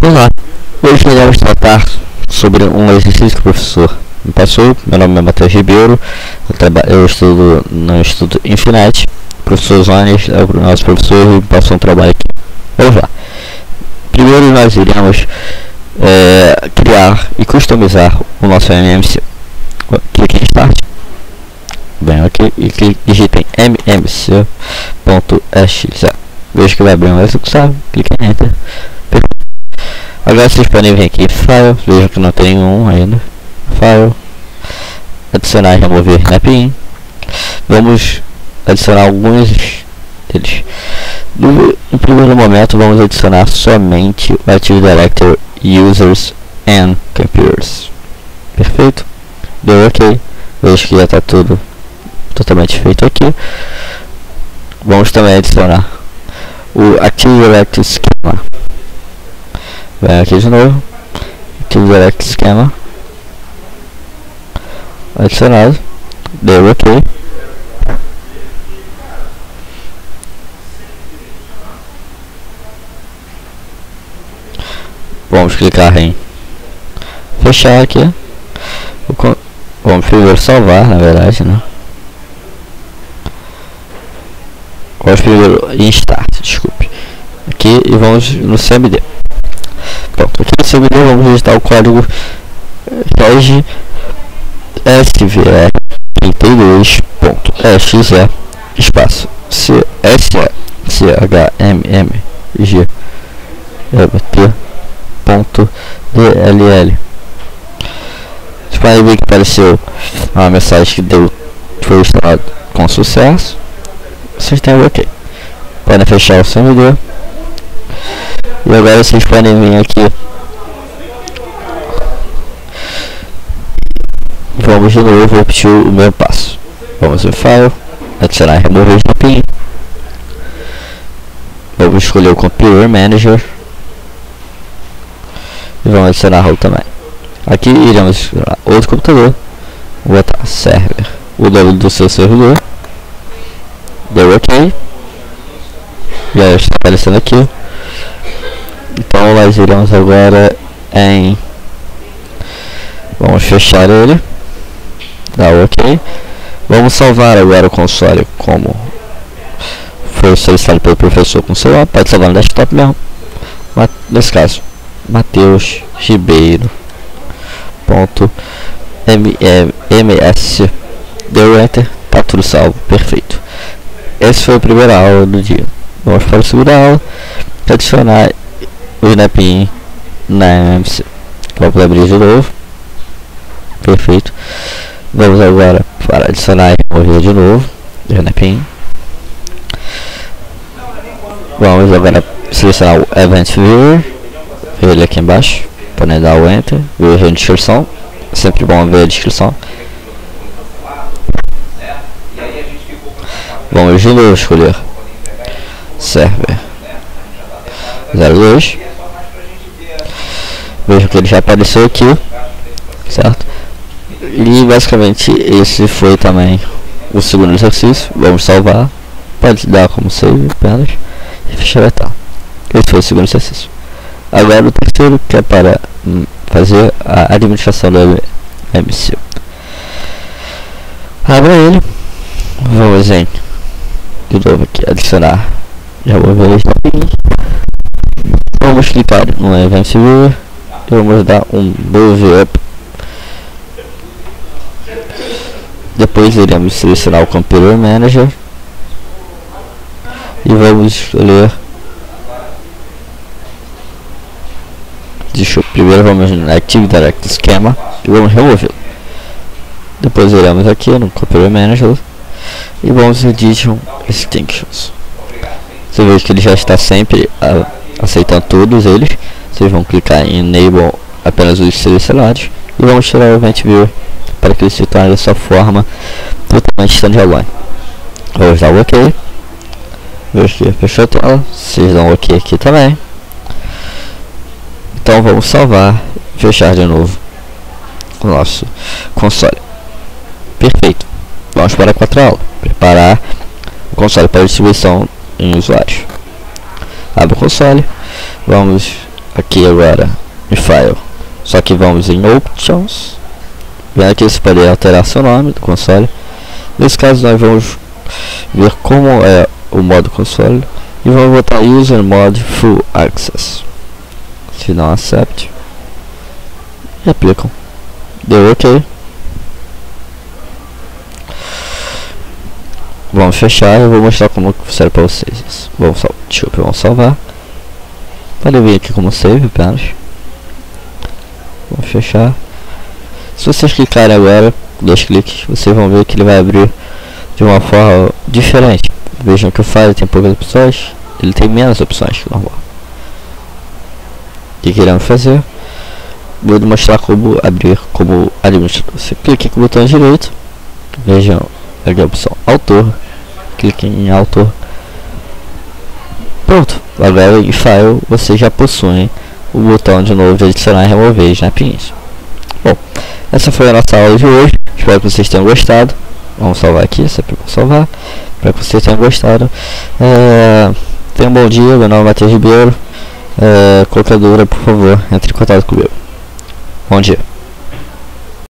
Olá, hoje iremos tratar sobre um exercício que o professor me passou. Meu nome é Matheus Ribeiro, eu estudo no Instituto Infinite. O professor Zones é o nosso professor e me passou um trabalho aqui. Vamos lá. Primeiro nós iremos criar e customizar o nosso MMC. Clique em Start. Bem, ok, e digitem mmc.exe. Veja que vai abrir um executável, clique em Enter. Agora vocês podem vir aqui em File, vejam que não tem nenhum ainda. File, adicionar e remover NAPIN. Vamos adicionar alguns deles. No primeiro momento vamos adicionar somente o Active Directory Users and Computers. Perfeito? Deu ok. Vejo que já está tudo totalmente feito aqui. Vamos também adicionar o Active Directory Schema. Vem aqui de novo, Active Directory Schema adicionado, deu ok. Vamos clicar em fechar aqui. Vamos primeiro salvar, na verdade, né? Vamos primeiro em Start, desculpe. Aqui e vamos no CMD. Pronto, aqui no CMD vamos digitar o código reg svr32.exe espaço chmmg.dll. Vocês podem ver que apareceu uma mensagem que foi instalado com sucesso. Vocês têm o ok. Podem fechar o CMD. E agora vocês podem vir aqui. Vamos de novo repetir o mesmo passo. Vamos em File, adicionar e remover NAPIN. Vamos escolher o Computer Manager. E vamos adicionar o também. Aqui iremos escolher outro computador. Vou botar server, o nome do seu servidor. Deu ok. Já está aparecendo aqui. Então nós iremos agora em... Vamos fechar ele. Dá ok. Vamos salvar agora o console como foi solicitado pelo professor com o celular. Pode salvar no desktop mesmo. Nesse caso, Matheus Ribeiro .ms. Deu enter. Tá tudo salvo. Perfeito. Essa foi a primeira aula do dia. Vamos para a segunda aula. Adicionar o NAPIN na MMC. Vamos abrir de novo. Perfeito. Vamos agora para adicionar e remover de novo o NAPIN. Vamos agora selecionar o Event Viewer. Ver ele aqui embaixo. Podem dar o Enter. Veja a descrição. Sempre bom ver a descrição. Vamos de novo escolher Server 02. Veja que ele já apareceu aqui, certo? E basicamente esse foi também o segundo exercício. Vamos salvar, pode dar como save apenas e fechar a etapa. Esse foi o segundo exercício. Agora o terceiro, que é para fazer a administração do MMC. Abra ele. Vamos em de novo aqui adicionar. Já vou ver os NAPIN. Vamos clicar no Event Viewer e vamos dar um Move Up. Depois iremos selecionar o Computer Manager e vamos escolher. Primeiro vamos no Active Directory Schema e vamos removê-lo. Depois iremos aqui no Computer Manager e vamos em Edition Extinctions. Você vê que ele já está sempre aceitando todos eles. Vocês vão clicar em Enable apenas os selecionados e vamos tirar o Event Viewer para que ele se torne dessa forma totalmente standalone. Vamos dar o OK. Vejo que fechou a tela. Vocês dão OK aqui também. Então vamos salvar e fechar de novo o nosso console. Perfeito. Vamos para a quarta aula. Preparar o console para distribuição em usuários. Abre o console. Vamos aqui agora em File, só que vamos em Options. Vem aqui, você pode alterar seu nome do console. Nesse caso nós vamos ver como é o modo console e vamos botar User Mode Full Access. Se não accept e aplicam. Deu OK. Vamos fechar. Eu vou mostrar como serve para vocês. Vamos salvar. Pode vir aqui como save apenas. Vamos fechar. Se vocês clicarem agora, 2 cliques, vocês vão ver que ele vai abrir de uma forma diferente. Vejam que o File tem poucas opções, ele tem menos opções que o normal. O que queremos fazer? Vou mostrar como abrir como administrador. Você clica com o botão direito, vejam aqui a opção Autor, clique em Autor. Pronto, agora em File você já possui o botão de novo de adicionar e remover snap-ins. Bom, essa foi a nossa aula de hoje, espero que vocês tenham gostado. Vamos salvar aqui, sempre vou salvar, para que vocês tenham gostado. Tenham um bom dia, meu nome é Matheus Ribeiro. Qualquer dúvida, por favor, entre em contato comigo. Bom dia.